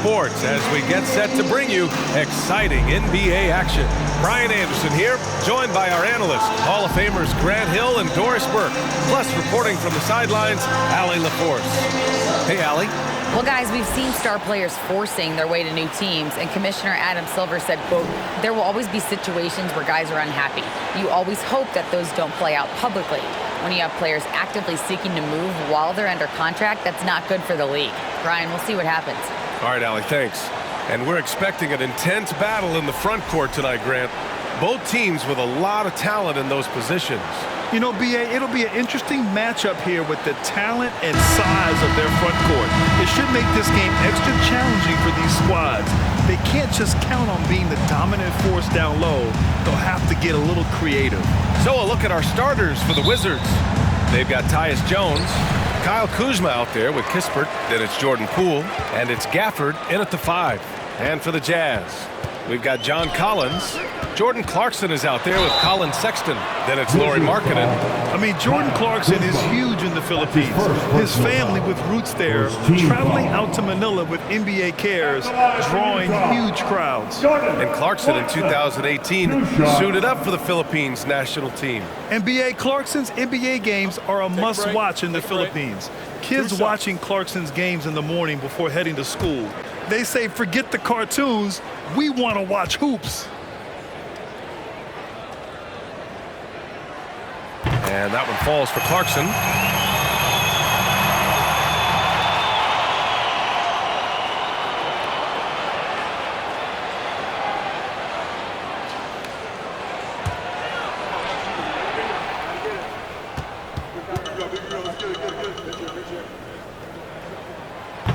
sports as we get set to bring you exciting NBA action. Brian Anderson here, joined by our analysts, Hall of Famers Grant Hill and Doris Burke, plus reporting from the sidelines, Allie LaForce. Hey, Allie. Well, guys, we've seen star players forcing their way to new teams, and Commissioner Adam Silver said, quote, there will always be situations where guys are unhappy. You always hope that those don't play out publicly. When you have players actively seeking to move while they're under contract, that's not good for the league. Brian, we'll see what happens. All right, Allie, thanks. And we're expecting an intense battle in the front court tonight, Grant. Both teams with a lot of talent in those positions. You know, B.A., it'll be an interesting matchup here with the talent and size of their front court. It should make this game extra challenging for these squads. They can't just count on being the dominant force down low. They'll have to get a little creative. So a look at our starters for the Wizards. They've got Tyus Jones, Kyle Kuzma out there with Kispert, then it's Jordan Poole, and it's Gafford in at the 5. And for the Jazz, we've got John Collins. Jordan Clarkson is out there with Colin Sexton. Then it's Lauri Markkanen. I mean, Jordan Clarkson is huge in the Philippines. His family with roots there, traveling out to Manila with NBA cares, drawing huge crowds. And Clarkson in 2018 suited up for the Philippines national team. NBA Clarkson's NBA games are a must-watch in the Philippines. Kids watching Clarkson's games in the morning before heading to school. They say, forget the cartoons, we want to watch hoops. And that one falls for Clarkson.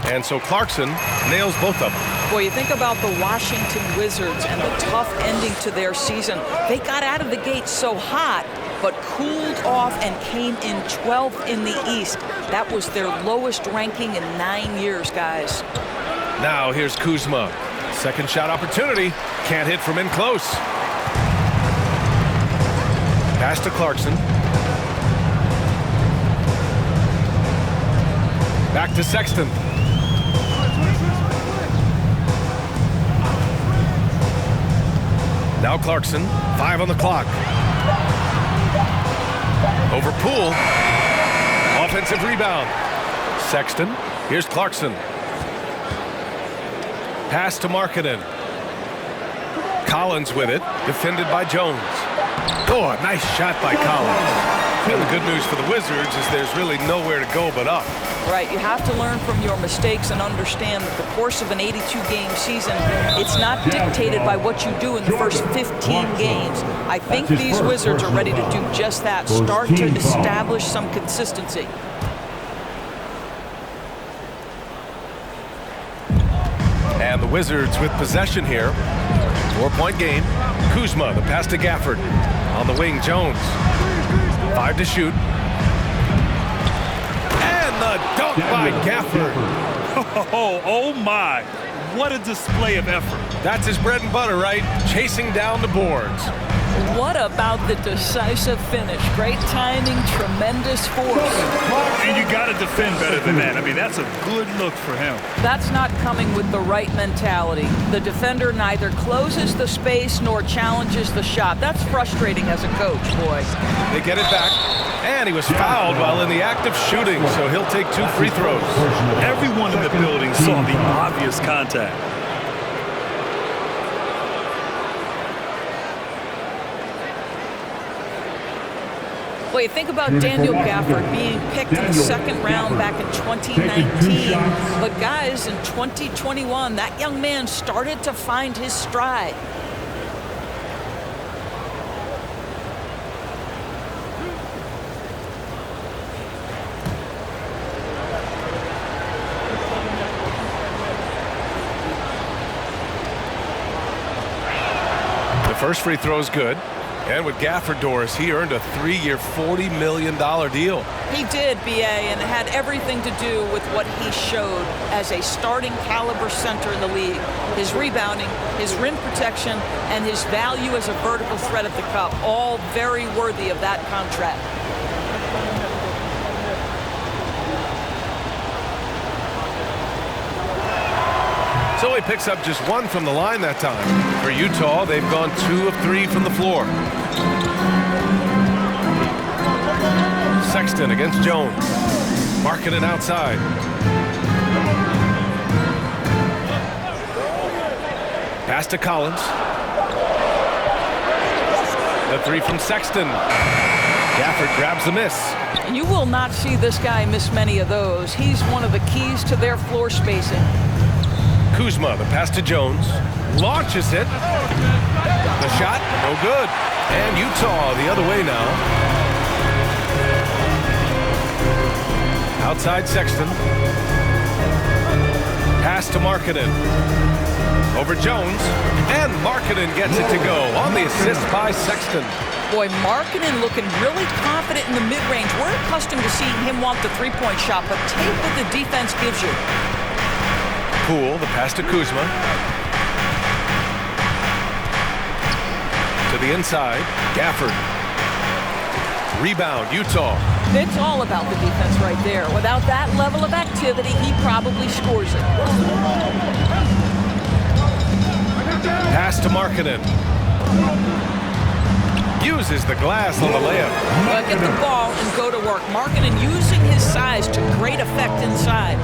And so Clarkson nails both of them. Boy, you think about the Washington Wizards and the tough ending to their season. They got out of the gate so hot, but cooled off and came in 12th in the East. That was their lowest ranking in 9 years, guys. Now here's Kuzma. Second shot opportunity. Can't hit from in close. Pass to Clarkson. Back to Sexton. Now Clarkson, 5 on the clock. Over Poole. Offensive rebound. Sexton. Here's Clarkson. Pass to Markkanen. Collins with it. Defended by Jones. Oh, a nice shot by Collins. And the good news for the Wizards is there's really nowhere to go but up. Right, you have to learn from your mistakes and understand that the course of an 82-game season, it's not dictated by what you do in the first 15 games. I think these Wizards are ready to do just that, start to establish some consistency. And the Wizards with possession here. 4-point game. Kuzma, the pass to Gafford. On the wing, Jones. 5 to shoot. And the dunk by Gafford. Oh my. What a display of effort. That's his bread and butter, right? Chasing down the boards. What about the decisive finish? Great timing, tremendous force. And you got to defend better than that. I mean, that's a good look for him. That's not coming with the right mentality. The defender neither closes the space nor challenges the shot. That's frustrating as a coach, boy. They get it back. And he was fouled while in the act of shooting, so he'll take 2 free throws. Everyone in the building saw the obvious contact. Well, you think about Daniel Gafford being picked in the second round back in 2019. But guys, in 2021, that young man started to find his stride. The first free throw is good. And with Gafford, Doris, he earned a 3-year, $40 million deal. He did, B.A., and it had everything to do with what he showed as a starting caliber center in the league. His rebounding, his rim protection, and his value as a vertical threat at the cup, all very worthy of that contract. So he picks up just 1 from the line that time. For Utah, they've gone 2 of 3 from the floor. Sexton against Jones. Markkanen outside. Pass to Collins. The 3 from Sexton. Gafford grabs the miss. You will not see this guy miss many of those. He's one of the keys to their floor spacing. Kuzma, the pass to Jones. Launches it. The shot, no good. And Utah the other way now. Outside Sexton. Pass to Markkanen. Over Jones. And Markkanen gets it to go on the assist by Sexton. Boy, Markkanen looking really confident in the mid-range. We're accustomed to seeing him want the three-point shot, but take what the defense gives you. Poole, the pass to Kuzma. To the inside, Gafford. Rebound, Utah. It's all about the defense right there. Without that level of activity, he probably scores it. Pass to Markkanen. Uses the glass on the layup. Well, get the ball and go to work. Markkanen using his size to great effect inside.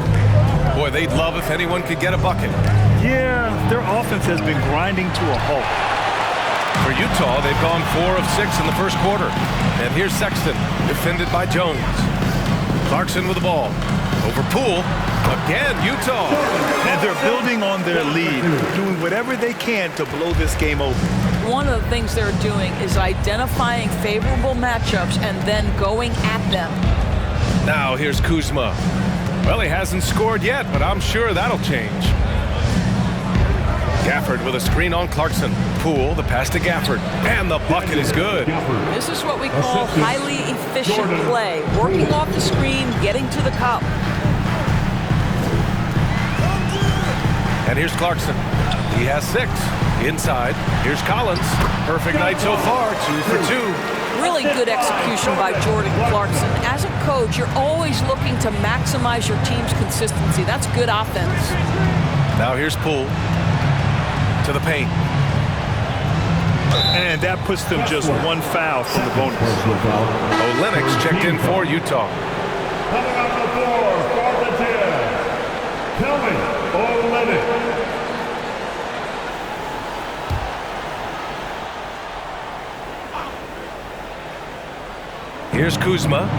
Boy, they'd love if anyone could get a bucket. Yeah, their offense has been grinding to a halt. For Utah, they've gone 4 of 6 in the first quarter. And here's Sexton, defended by Jones. Clarkson with the ball. Over Poole. Again, Utah. And they're building on their lead, doing whatever they can to blow this game open. One of the things they're doing is identifying favorable matchups and then going at them. Now here's Kuzma. Well, he hasn't scored yet, but I'm sure that'll change. Gafford with a screen on Clarkson. Poole, the pass to Gafford. And the bucket is good. This is what we call highly efficient play. Working off the screen, getting to the cup. And here's Clarkson. He has 6. Inside, here's Collins. Perfect night so far, 2 for 2. Really good execution by Jordan Clarkson. As a coach, you're always looking to maximize your team's consistency. That's good offense. Now here's Poole to the paint. And that puts them just 1 foul from the bonus. Olynyk checked in for Utah. Coming on the floor for the Jazz, Kelvin Olynyk. Here's Kuzma.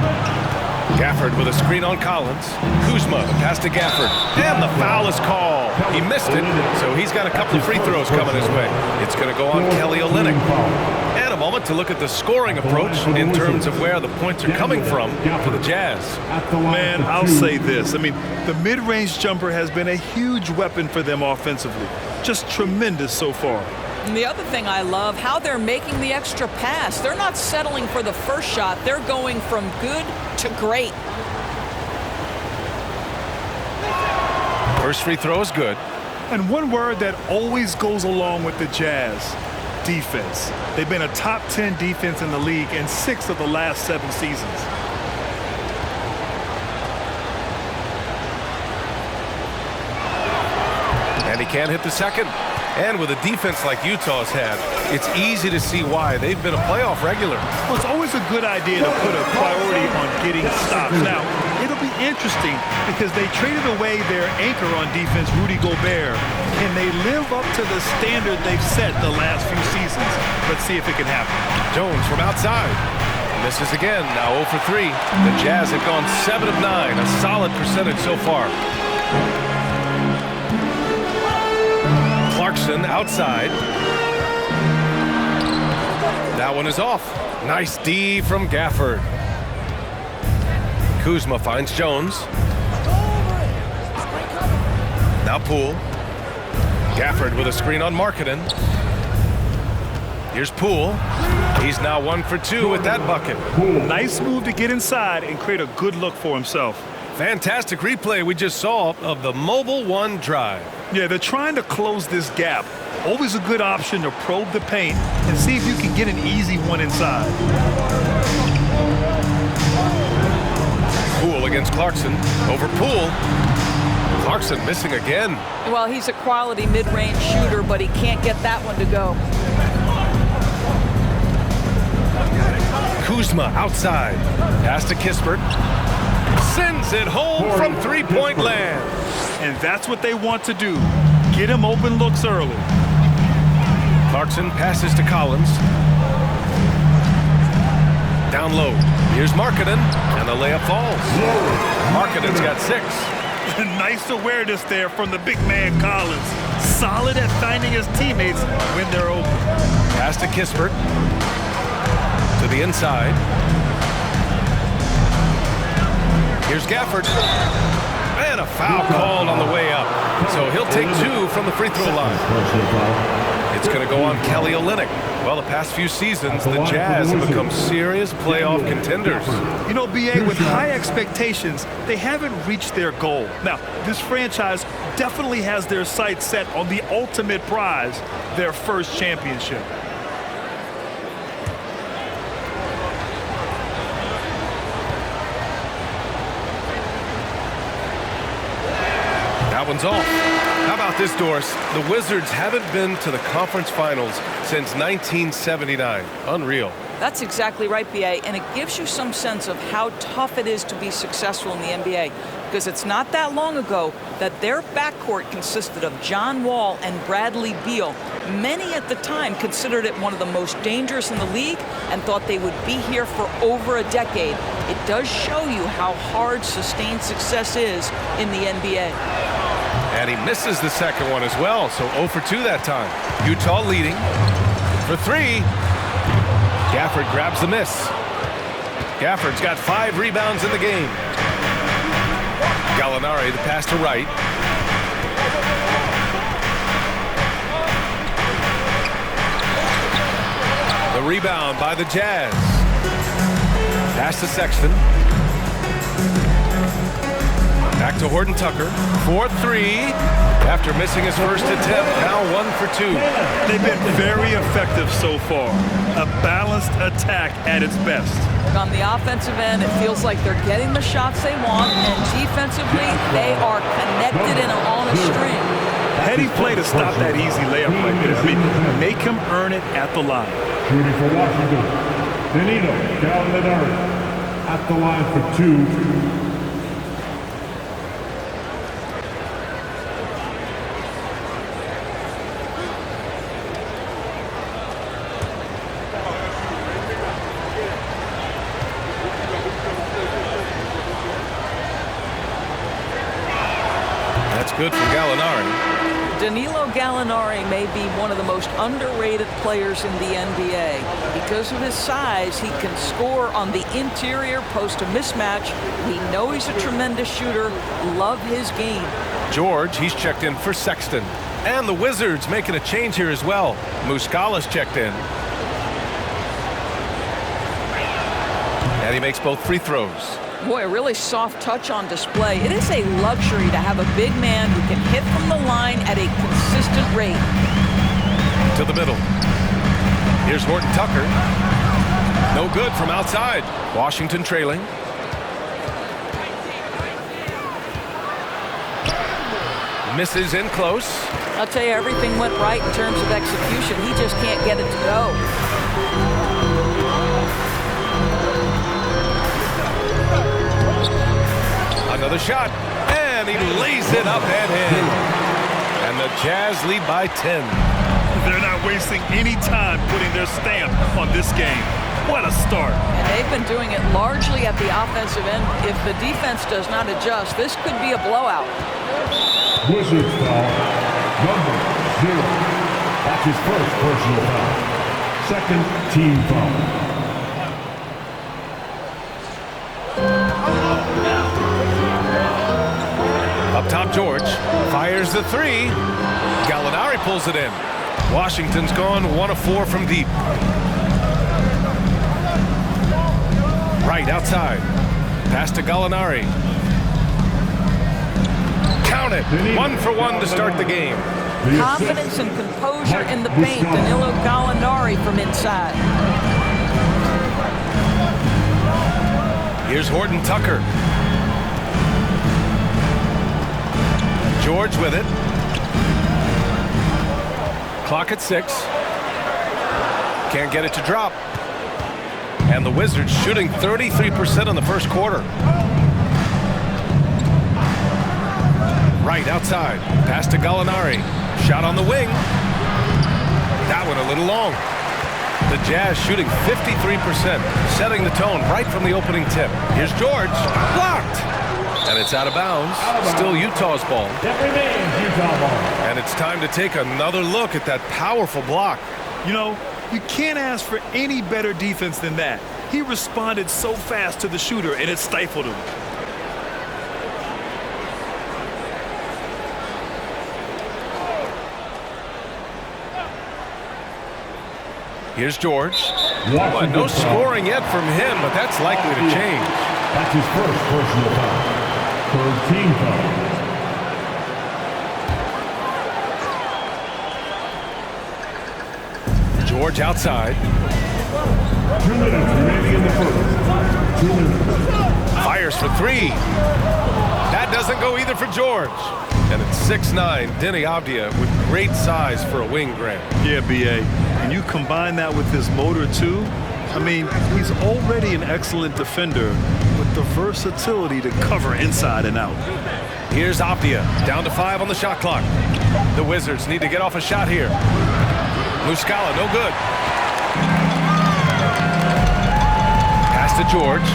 Gafford with a screen on Collins. Kuzma, the pass to Gafford. And the foul is called. He missed it, so he's got a couple of free throws coming his way. It's going to go on Kelly Olynyk. And a moment to look at the scoring approach in terms of where the points are coming from for the Jazz. Man, I'll say this. I mean, the mid-range jumper has been a huge weapon for them offensively. Just tremendous so far. And the other thing I love, how they're making the extra pass. They're not settling for the first shot. They're going from good to great. First free throw is good. And one word that always goes along with the Jazz, defense. They've been a top 10 defense in the league in 6 of the last 7 seasons. And he can't hit the second. And with a defense like Utah's had, it's easy to see why. They've been a playoff regular. Well, it's always a good idea to put a priority on getting stops. Now, it'll be interesting because they traded away their anchor on defense, Rudy Gobert. Can they live up to the standard they've set the last few seasons? Let's see if it can happen. Jones from outside. Misses again, now 0 for 3. The Jazz have gone 7 of 9, a solid percentage so far. Clarkson outside. That one is off. Nice D from Gafford. Kuzma finds Jones. Now Poole. Gafford with a screen on Markkanen. Here's Poole. He's now 1 for 2 with that bucket. Nice move to get inside and create a good look for himself. Fantastic replay we just saw of the Mobile One drive. Yeah, they're trying to close this gap. Always a good option to probe the paint and see if you can get an easy one inside. Poole against Clarkson. Over Poole. Clarkson missing again. Well, he's a quality mid-range shooter, but he can't get that one to go. Kuzma outside. Pass to Kispert. Sends it home from three-point land. And that's what they want to do. Get him open looks early. Clarkson passes to Collins. Down low. Here's Markkanen, and the layup falls. Markkanen's got 6. Nice awareness there from the big man Collins. Solid at finding his teammates when they're open. Pass to Kispert. To the inside. Here's Gafford. And a foul called on the way up. So he'll take 2 from the free throw line. It's going to go on Kelly Olynyk. Well, the past few seasons, the Jazz have become serious playoff contenders. You know, B.A., with high expectations, they haven't reached their goal. Now, this franchise definitely has their sights set on the ultimate prize, their first championship. That one's off. How about this, Doris? The Wizards haven't been to the conference finals since 1979. Unreal. That's exactly right, B.A., and it gives you some sense of how tough it is to be successful in the NBA, because it's not that long ago that their backcourt consisted of John Wall and Bradley Beal. Many at the time considered it one of the most dangerous in the league and thought they would be here for over a decade. It does show you how hard sustained success is in the NBA. And he misses the second one as well, so 0 for 2 that time. Utah leading for 3. Gafford grabs the miss. Gafford's got 5 rebounds in the game. Gallinari, the pass to Wright. The rebound by the Jazz. Pass to Sexton. Back to Horton Tucker. 4-3. After missing his first attempt, now 1 for 2. They've been very effective so far. A balanced attack at its best. On the offensive end, it feels like they're getting the shots they want, and defensively, they are connected and on a string. Heady play to stop that easy layup right there. I mean, make him earn it at the line. Shooting for Washington, Danilo Gallinari at the line for 2. That's good for Gallinari. Danilo Gallinari may be one of the most underrated players in the NBA. Because of his size, he can score on the interior, post a mismatch. We know he's a tremendous shooter. Love his game. George, he's checked in for Sexton. And the Wizards making a change here as well. Muscala's checked in. And he makes both free throws. Boy, a really soft touch on display. It is a luxury to have a big man who can hit from the line at a consistent rate. To the middle. Here's Horton Tucker. No good from outside. Washington trailing. Misses in close. I'll tell you, everything went right in terms of execution. He just can't get it to go. Another shot, and he lays it up and in. And the Jazz lead by 10. They're not wasting any time putting their stamp on this game. What a start. And they've been doing it largely at the offensive end. If the defense does not adjust, this could be a blowout. Wizards foul, number 0. That's his first personal foul. Second team foul. Up top, George fires the 3. Gallinari pulls it in. Washington's gone 1 of 4 from deep. Right outside. Pass to Gallinari. Count it. 1 for 1 to start the game. Confidence and composure in the paint. Danilo Gallinari from inside. Here's Horton Tucker. George with it. Clock at 6. Can't get it to drop. And the Wizards shooting 33% in the first quarter. Right outside. Pass to Gallinari. Shot on the wing. That one a little long. The Jazz shooting 53%, setting the tone right from the opening tip. Here's George. Blocked. And it's out of bounds. Still Utah's ball. That remains Utah ball. And it's time to take another look at that powerful block. You know, you can't ask for any better defense than that. He responded so fast to the shooter, and it stifled him. Here's George. But no scoring yet from him, but that's likely to change. That's his first personal foul. Third team foul. George outside. 2 minutes remaining in the first. 2 minutes. Fires for 3. That doesn't go either for George. And it's 6'9", Deni Avdija with great size for a wing, Grant. Yeah, B.A. And you combine that with his motor, too. I mean, he's already an excellent defender with the versatility to cover inside and out. Here's Avdija, down to 5 on the shot clock. The Wizards need to get off a shot here. Muscala, no good. Pass to George.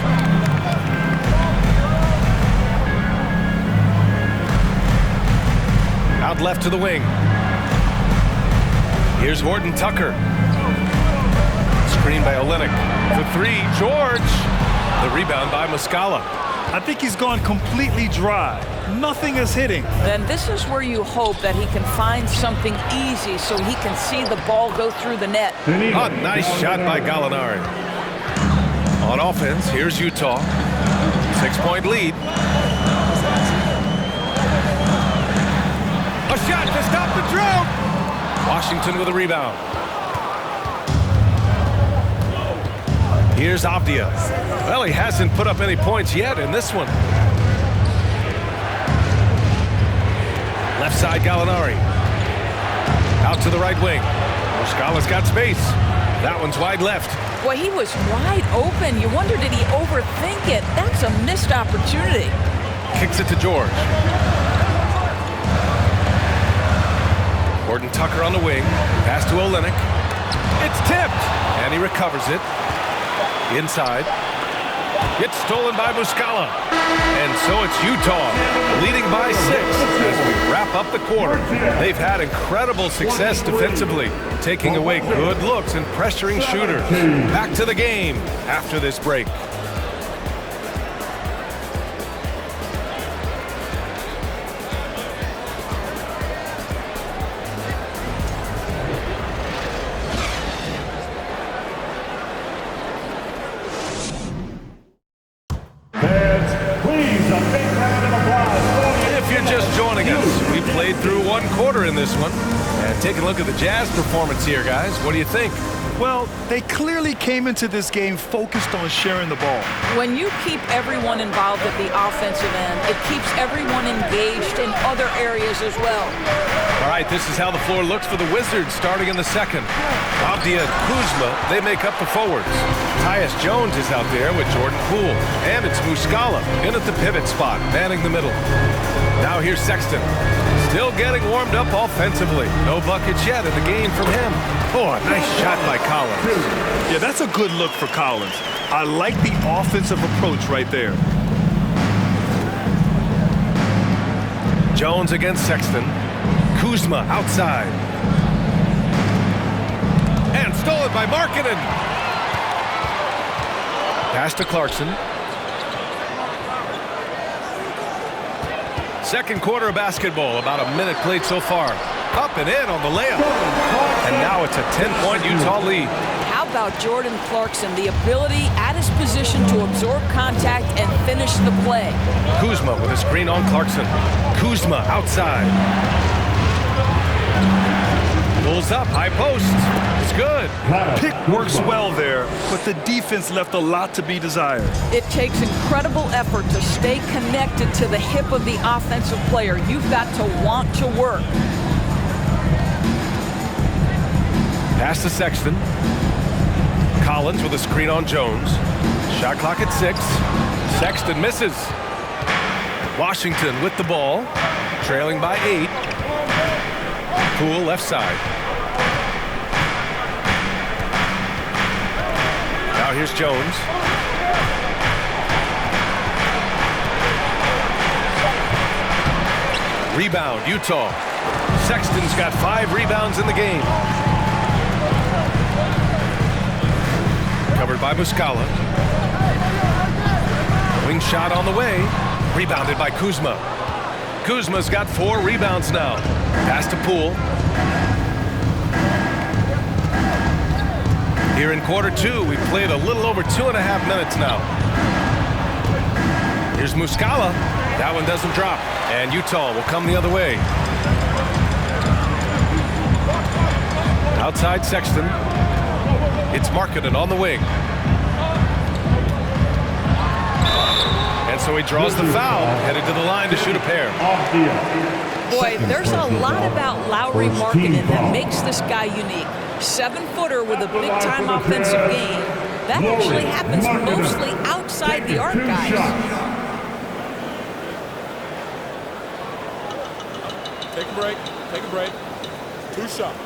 Out left to the wing. Here's Horton Tucker. Screen by Olynyk. For 3, George. The rebound by Muscala. I think he's gone completely dry. Nothing is hitting. Then this is where you hope that he can find something easy so he can see the ball go through the net. A nice shot by Gallinari. On offense, here's Utah. 6-point lead. A shot to stop the drought. Washington with a rebound. Here's Avdija. Well, he hasn't put up any points yet in this one. Left side, Gallinari. Out to the right wing. Muscala's got space. That one's wide left. Boy, he was wide open. You wonder, did he overthink it? That's a missed opportunity. Kicks it to George. Horton Tucker on the wing. Pass to Olynyk. It's tipped. And he recovers it. Inside. Gets stolen by Muscala. And so it's Utah leading by 6 as we wrap up the quarter. They've had incredible success defensively, taking away good looks and pressuring shooters. Back to the game after this break. In this one. And take a look at the Jazz performance here, guys. What do you think? Well, they clearly came into this game focused on sharing the ball. When you keep everyone involved at the offensive end, it keeps everyone engaged in other areas as well. All right, this is how the floor looks for the Wizards starting in the second. Avdija and Kuzma, they make up the forwards. Tyus Jones is out there with Jordan Poole. And it's Muscala in at the pivot spot, manning the middle. Now here's Sexton. Still getting warmed up offensively. No buckets yet in the game from him. Oh, a nice shot by Collins. Yeah, that's a good look for Collins. I like the offensive approach right there. Jones against Sexton. Kuzma outside. And stolen by Markkanen. Pass to Clarkson. Second quarter of basketball, about a minute played so far. Up and in on the layup. And now it's a 10-point Utah lead. How about Jordan Clarkson, the ability at his position to absorb contact and finish the play. Kuzma with a screen on Clarkson. Kuzma outside. Pulls up, high post. It's good. Pick works well there, but the defense left a lot to be desired. It takes incredible effort to stay connected to the hip of the offensive player. You've got to want to work. Pass to Sexton. Collins with a screen on Jones. Shot clock at 6. Sexton misses. Washington with the ball, trailing by 8. Poole left side. Now here's Jones. Rebound, Utah. Sexton's got 5 rebounds in the game. Covered by Muscala. Wing shot on the way. Rebounded by Kuzma. Kuzma's got 4 rebounds now. Pass to Poole. Here in quarter 2, we played a little over 2.5 minutes now. Here's Muscala. That one doesn't drop. And Utah will come the other way. Outside Sexton. It's Markkanen on the wing. And so he draws the foul, headed to the line to shoot a pair. Boy, there's a lot about Lauri Markkanen that makes this guy unique. 7-footer with a big-time offensive game. That actually happens mostly outside the arc, guys. Take a break. Take a break. 2 shots.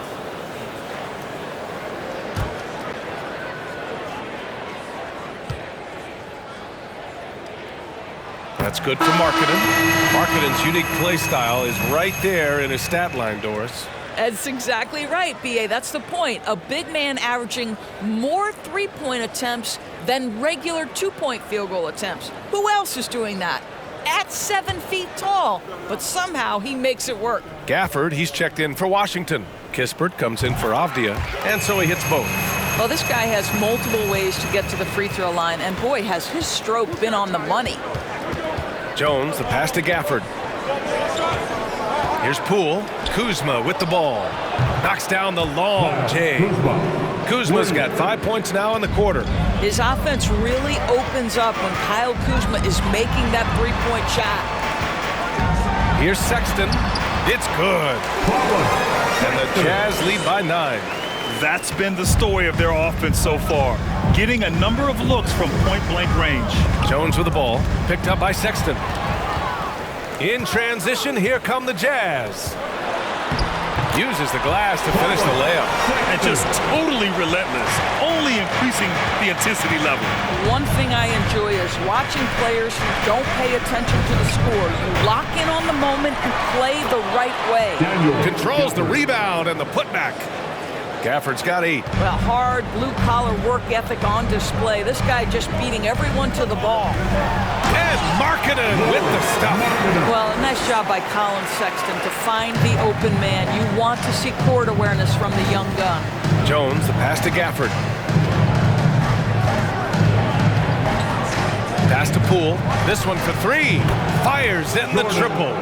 That's good for Markkanen. Markkanen's unique play style is right there in his stat line, Doris. That's exactly right, B.A. That's the point. A big man averaging more three-point attempts than regular two-point field goal attempts. Who else is doing that? At 7 feet tall, but somehow he makes it work. Gafford, he's checked in for Washington. Kispert comes in for Avdia, and so he hits both. Well, this guy has multiple ways to get to the free throw line, and boy, has his stroke been on the money. Jones, the pass to Gafford. Here's Poole. Kuzma with the ball. Knocks down the long J. Kuzma's got 5 points now in the quarter. His offense really opens up when Kyle Kuzma is making that three-point shot. Here's Sexton. It's good. And the Jazz lead by 9. That's been the story of their offense so far, getting a number of looks from point-blank range. Jones with the ball, picked up by Sexton. In transition, here come the Jazz. Uses the glass to finish the layup. And just totally relentless, only increasing the intensity level. One thing I enjoy is watching players who don't pay attention to the score. You lock in on the moment and play the right way. Controls the rebound and the putback. Gafford's got 8. Well, hard blue-collar work ethic on display. This guy just beating everyone to the ball. And Markkanen with the stuff. Well, a nice job by Colin Sexton to find the open man. You want to see court awareness from the young gun. Jones, the pass to Gafford. Pass to Poole. This one for 3. Fires in the triple.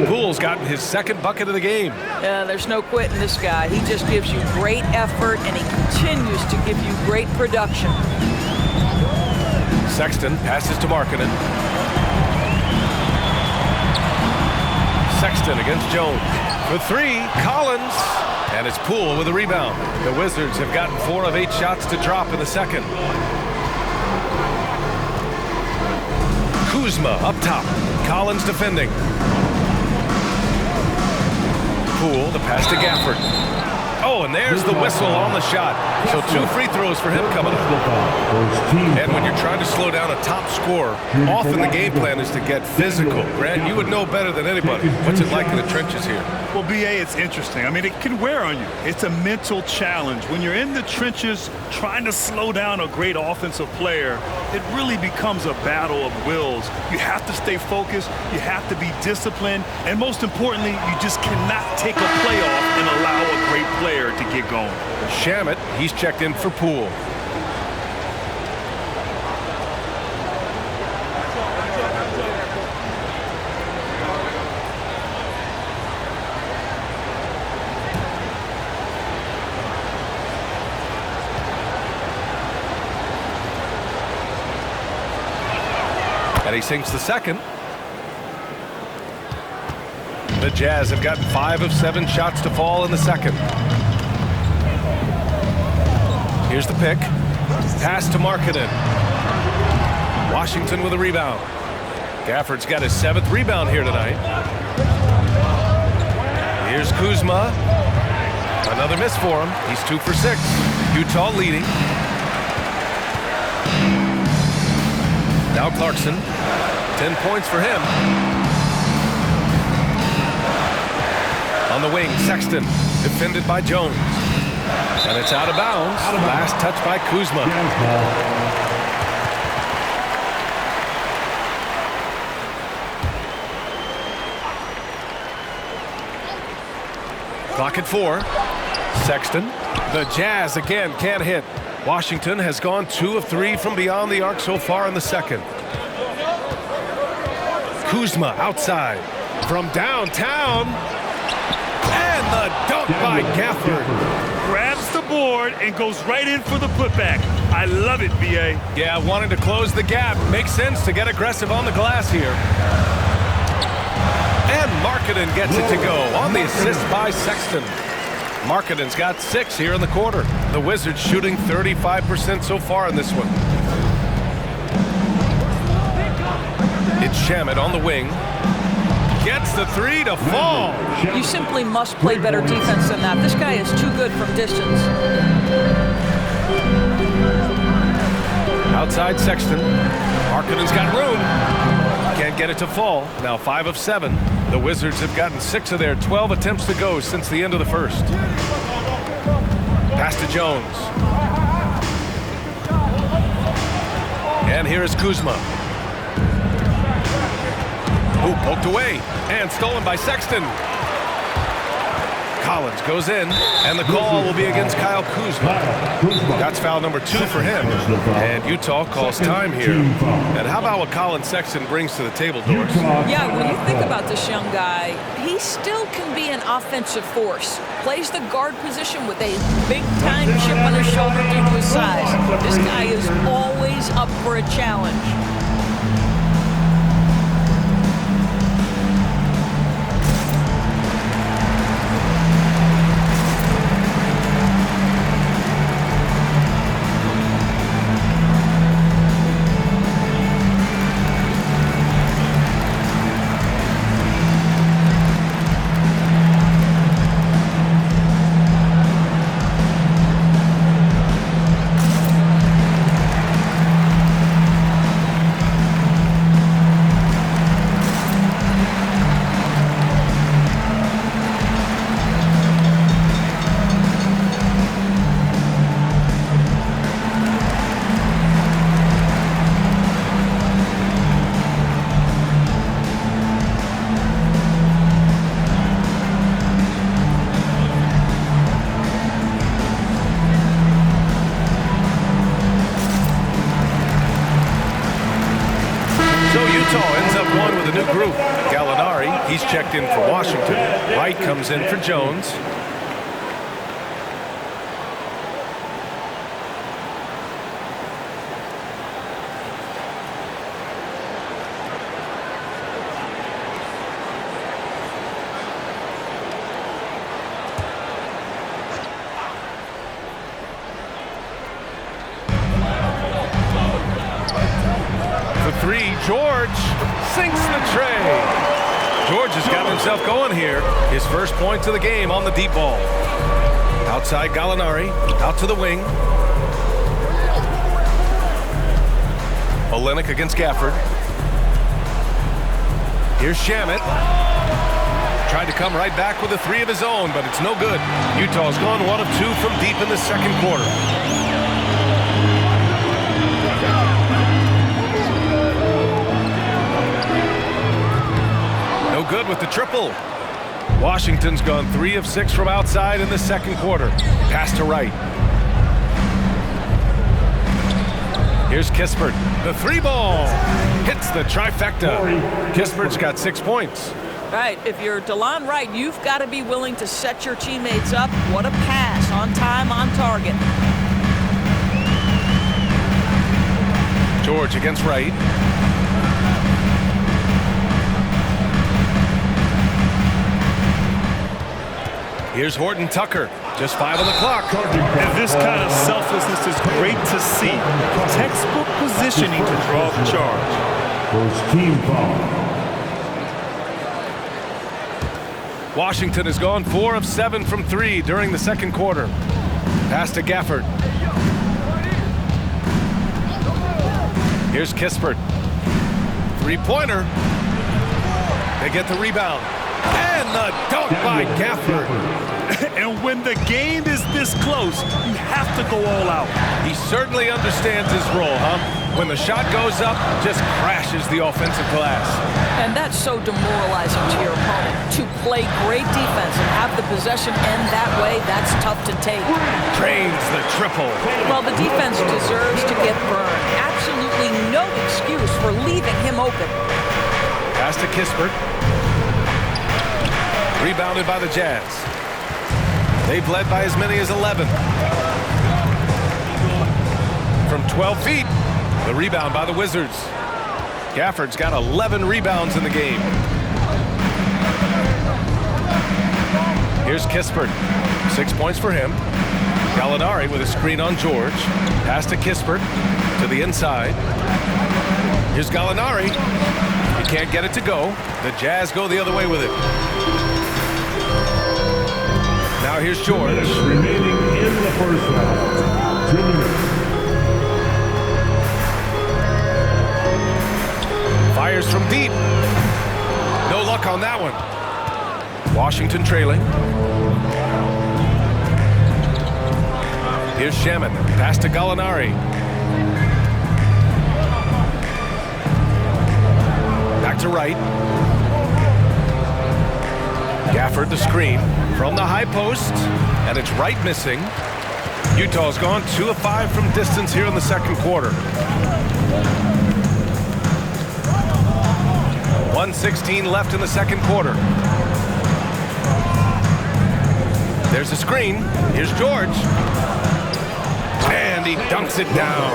Poole's gotten his 2nd bucket of the game. There's no quitting this guy. He just gives you great effort, and he continues to give you great production. Sexton passes to Markkanen. Sexton against Jones. For 3, Collins. And it's Poole with a rebound. The Wizards have gotten 4 of 8 shots to drop in the second. Kuzma up top. Collins defending. Poole, the pass to Gafford. Oh, and there's the whistle on the shot. So 2 free throws for him coming up. And when you're trying to slow down a top scorer, often the game plan is to get physical. Grant, you would know better than anybody. What's it like in the trenches here? Well, B.A., it's interesting. I mean, it can wear on you. It's a mental challenge. When you're in the trenches trying to slow down a great offensive player, it really becomes a battle of wills. You have to stay focused. You have to be disciplined. And most importantly, you just cannot take a play off and allow a great player to get going. Shamet, he's checked in for Poole. And he sinks the second. The Jazz have gotten 5 of 7 shots to fall in the second. Here's the pick. Pass to Markkanen. Washington with a rebound. Gafford's got his 7th rebound here tonight. Here's Kuzma. Another miss for him. He's 2 for 6. Utah leading. Now Clarkson. 10 points for him. On the wing, Sexton. Defended by Jones. And it's out of bounds. Last touch by Kuzma. Clock at 4. Sexton. The Jazz again can't hit. Washington has gone 2 of 3 from beyond the arc so far in the second. Kuzma outside from downtown. And the dunk by Gafford. Grabs the board and goes right in for the putback. I love it, B.A. Yeah, wanting to close the gap. Makes sense to get aggressive on the glass here. And Markkanen gets it to go on the assist by Sexton. Markkanen's got 6 here in the quarter. The Wizards shooting 35% so far in this one. It's Shamet on the wing. Gets the 3 to fall. You simply must play better defense than that. This guy is too good from distance. Outside Sexton. Markkanen's got room. Can't get it to fall. Now 5 of 7. The Wizards have gotten 6 of their 12 attempts to go since the end of the first. Pass to Jones. And here is Kuzma. Ooh, poked away and stolen by Sexton. Collins goes in, and the call will be against Kyle Kuzma. That's foul number 2 for him, and Utah calls time here. And how about what Colin Sexton brings to the table, Doris? Yeah, when you think about this young guy, he still can be an offensive force. Plays the guard position with a big-time chip on his shoulder due to his size. This guy is always up for a challenge. He's checked in for Washington. Wright comes in for Jones. For 3, George sinks the tray. George has got himself going here. His first points of the game on the deep ball. Outside Gallinari, out to the wing. Olynyk against Gafford. Here's Shamet. Tried to come right back with a 3 of his own, but it's no good. Utah's gone 1 of 2 from deep in the second quarter. No good with the triple. Washington's gone 3 of 6 from outside in the second quarter. Pass to Wright. Here's Kispert. The 3 ball hits the trifecta. Kispert's got 6 points. Right, if you're DeLon Wright, you've got to be willing to set your teammates up. What a pass, on time, on target. George against Wright. Here's Horton Tucker, just 5 on the clock. And this kind of selflessness is great to see. Textbook positioning to draw the charge. First team foul. Washington has gone 4 of 7 from 3 during the second quarter. Pass to Gafford. Here's Kispert. Three-pointer. They get the rebound. And the dunk by Gafford. And when the game is this close, you have to go all out. He certainly understands his role, huh? When the shot goes up, just crashes the offensive glass. And that's so demoralizing to your opponent. To play great defense and have the possession end that way, that's tough to take. Drains the triple. Well, the defense deserves to get burned. Absolutely no excuse for leaving him open. Pass to Kispert. Rebounded by the Jazz. They've led by as many as 11. From 12 feet, the rebound by the Wizards. Gafford's got 11 rebounds in the game. Here's Kispert. 6 points for him. Gallinari with a screen on George. Pass to Kispert to the inside. Here's Gallinari. He can't get it to go. The Jazz go the other way with it. Now here's George. Remaining in the first round. 2 minutes. Fires from deep. No luck on that one. Washington trailing. Here's Shaman. Pass to Gallinari. Back to Wright. Gafford the screen from the high post, and it's Wright missing. Utah's gone 2 of 5 from distance here in the second quarter. 1:16 left in the second quarter. There's a screen. Here's George. And he dunks it down.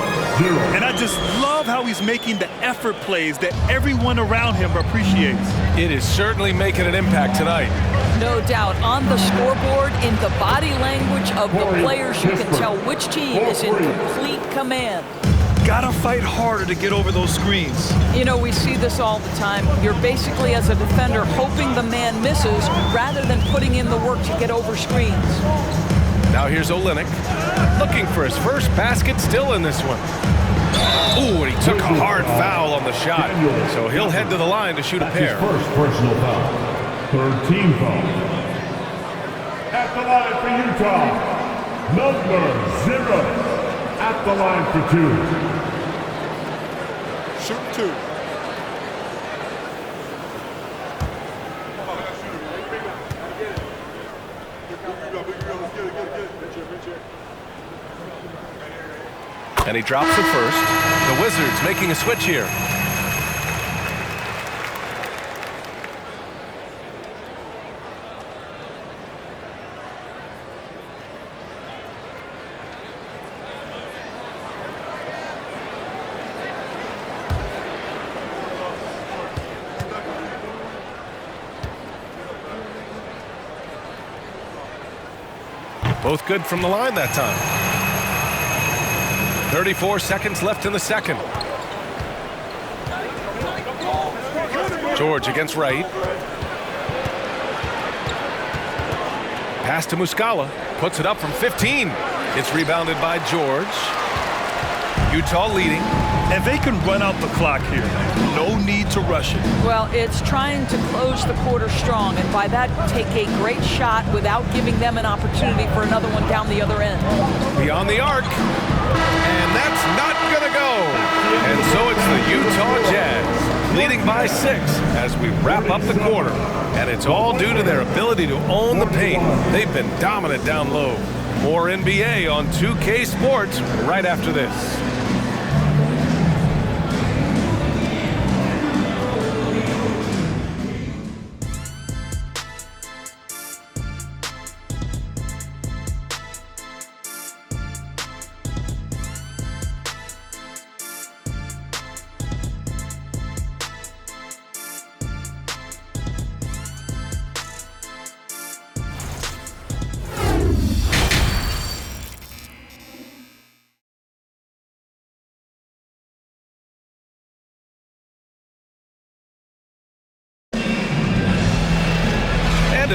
And I just love how he's making the effort plays that everyone around him appreciates. It is certainly making an impact tonight. No doubt. On the scoreboard, in the body language of the players, you can tell which team is in complete command. Gotta fight harder to get over those screens. You know, we see this all the time. You're basically, as a defender, hoping the man misses rather than putting in the work to get over screens. Now here's Olynyk, looking for his first basket, still in this one. Ooh, and he took a hard foul on the shot, so he'll head to the line to shoot a pair. His first personal foul. Third team foul. At the line for Utah, number 0. At the line for 2. Shoot 2. And he drops the first. The Wizards making a switch here. Both good from the line that time. 34 seconds left in the second. George against Wright. Pass to Muscala. Puts it up from 15. It's rebounded by George. Utah leading. And they can run out the clock here. No need to rush it. Well, it's trying to close the quarter strong, and by that, take a great shot without giving them an opportunity for another one down the other end. Beyond the arc. And that's not going to go. And so it's the Utah Jazz leading by 6 as we wrap up the quarter. And it's all due to their ability to own the paint. They've been dominant down low. More NBA on 2K Sports right after this.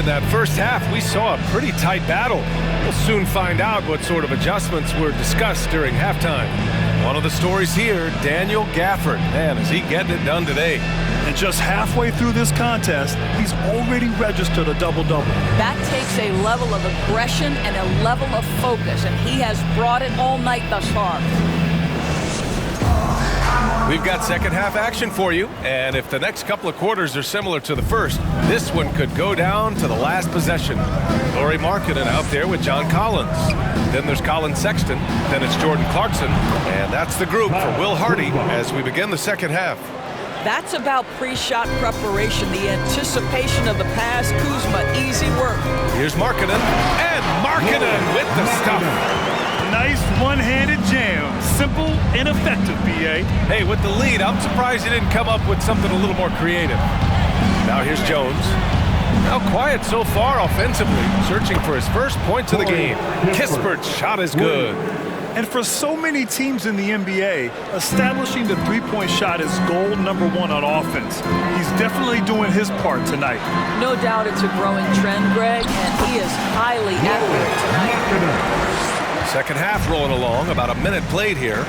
in that first half, we saw a pretty tight battle. We'll soon find out what sort of adjustments were discussed during halftime. One of the stories here, Daniel Gafford. Man, is he getting it done today. And just halfway through this contest, he's already registered a double-double. That takes a level of aggression and a level of focus, and he has brought it all night thus far. We've got second half action for you, and if the next couple of quarters are similar to the first, this one could go down to the last possession. Lauri Markkanen out there with John Collins. Then there's Colin Sexton, then it's Jordan Clarkson, and that's the group for Will Hardy as we begin the second half. That's about pre-shot preparation, the anticipation of the pass. Kuzma, easy work. Here's Markkanen, and Markkanen with the stuff. Nice one-handed jam. Simple and effective, B.A. Hey, with the lead, I'm surprised he didn't come up with something a little more creative. Now here's Jones. Now quiet so far offensively, searching for his first points of the game. Kispert's shot is good. And for so many teams in the NBA, establishing the three-point shot is goal number one on offense. He's definitely doing his part tonight. No doubt it's a growing trend, Greg, and he is highly accurate tonight. Second half rolling along, about a minute played here.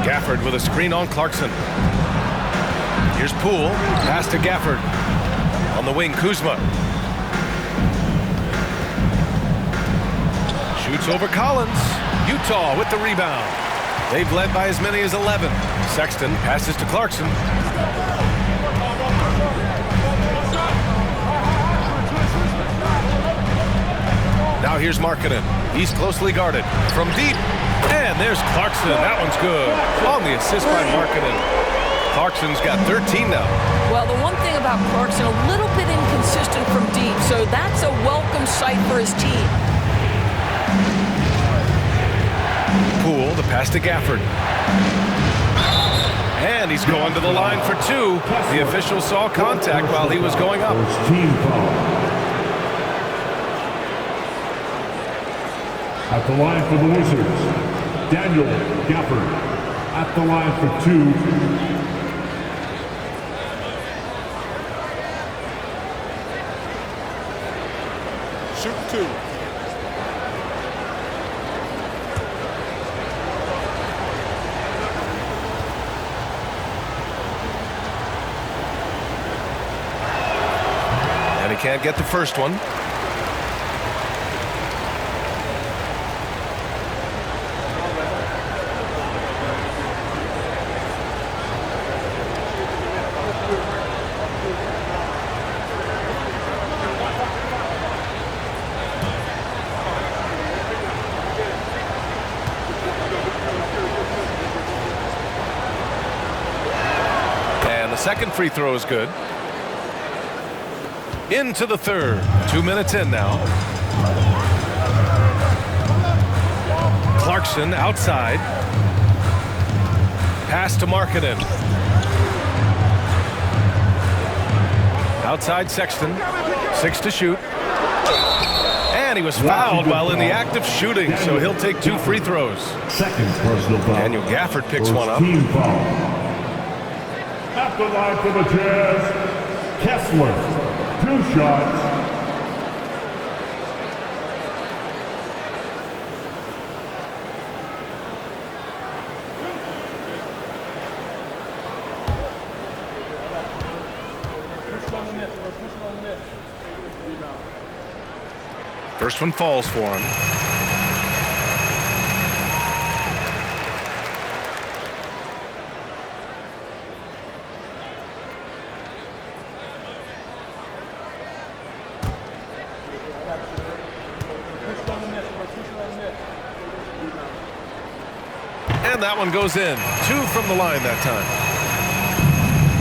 Gafford with a screen on Clarkson. Here's Poole, pass to Gafford. On the wing, Kuzma. Shoots over Collins. Utah with the rebound. They've led by as many as 11. Sexton passes to Clarkson. Now here's Markkanen. He's closely guarded. From deep. And there's Clarkson. That one's good. On the assist by Markkanen. Clarkson's got 13 now. Well, the one thing about Clarkson, a little bit inconsistent from deep, so that's a welcome sight for his team. Poole, the pass to Gafford. And he's going to the line for two. The official saw contact while he was going up. Team foul. At the line for the Wizards, Daniel Gafford. At the line for two. Shoot two. And he can't get the first one. Second free throw is good. Into the third. 2 minutes in now. Clarkson outside. Pass to Markkanen. Outside Sexton. 6 to shoot. And he was fouled while in the act of shooting, so he'll take 2 free throws. Second personal foul. Daniel Gafford picks one up. Team foul. At the line for the Jazz, Kessler, 2 shots. First one falls for him. And that one goes in. 2 from the line that time.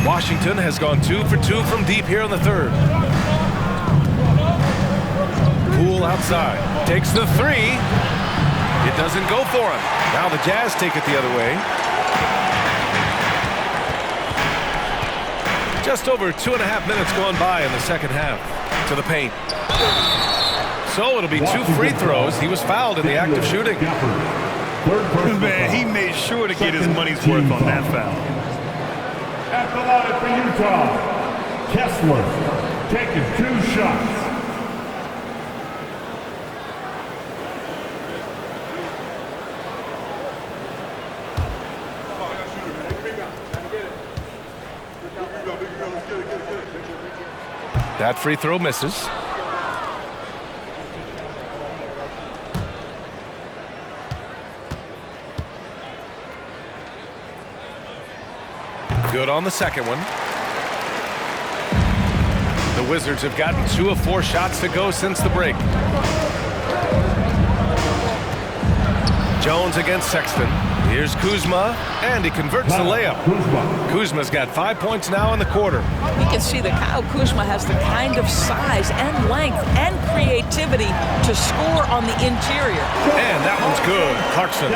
Washington has gone 2 for 2 from deep here in the third. Poole outside. Takes the 3. It doesn't go for him. Now the Jazz take it the other way. Just over 2.5 minutes gone by in the second half. To the paint. So it'll be 2 free throws. He was fouled in the act of shooting. Man, he made sure to get his money's worth on that foul. At the line for Utah, Kessler, taking 2 shots. That free throw misses. Good on the second one. The Wizards have gotten 2 of 4 shots to go since the break. Jones against Sexton. Here's Kuzma, and he converts the layup. Kuzma's got 5 points now in the quarter. You can see that Kyle Kuzma has the kind of size and length and creativity to score on the interior. And that one's good. Clarkson.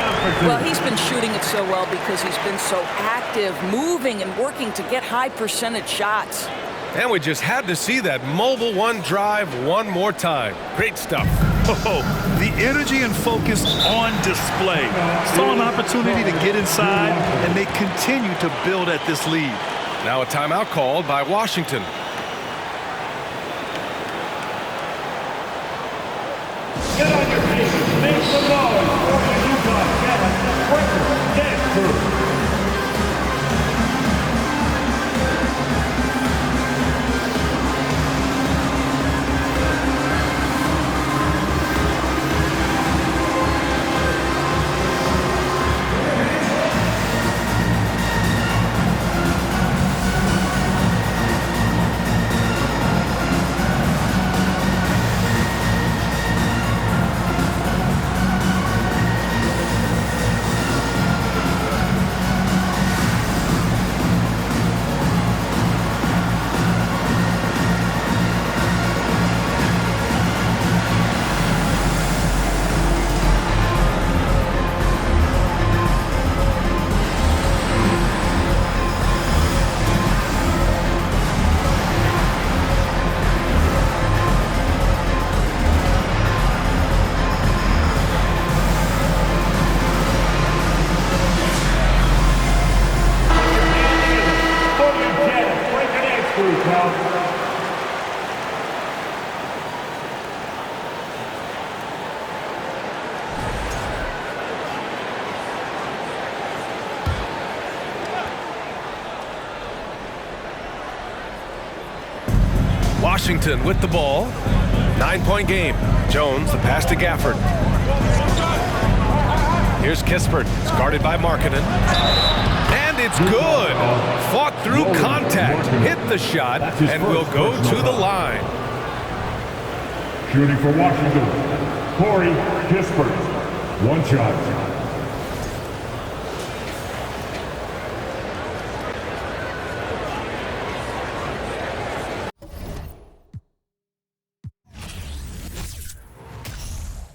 Well, he's been shooting it so well because he's been so active, moving and working to get high percentage shots. And we just had to see that mobile one drive one more time. Great stuff. Oh, the energy and focus on display. Saw an opportunity to get inside, and they continue to build at this lead. Now a timeout called by Washington. Get on your feet. Make some noise for the Utah Jazz Breakers Dance Crew. Washington with the ball. 9-point game. Jones, the pass to Gafford. Here's Kispert. It's guarded by Markkanen. And it's good. Fought through contact. Hit the shot and will go to the line. Shooting for Washington, Corey Kispert. 1 shot.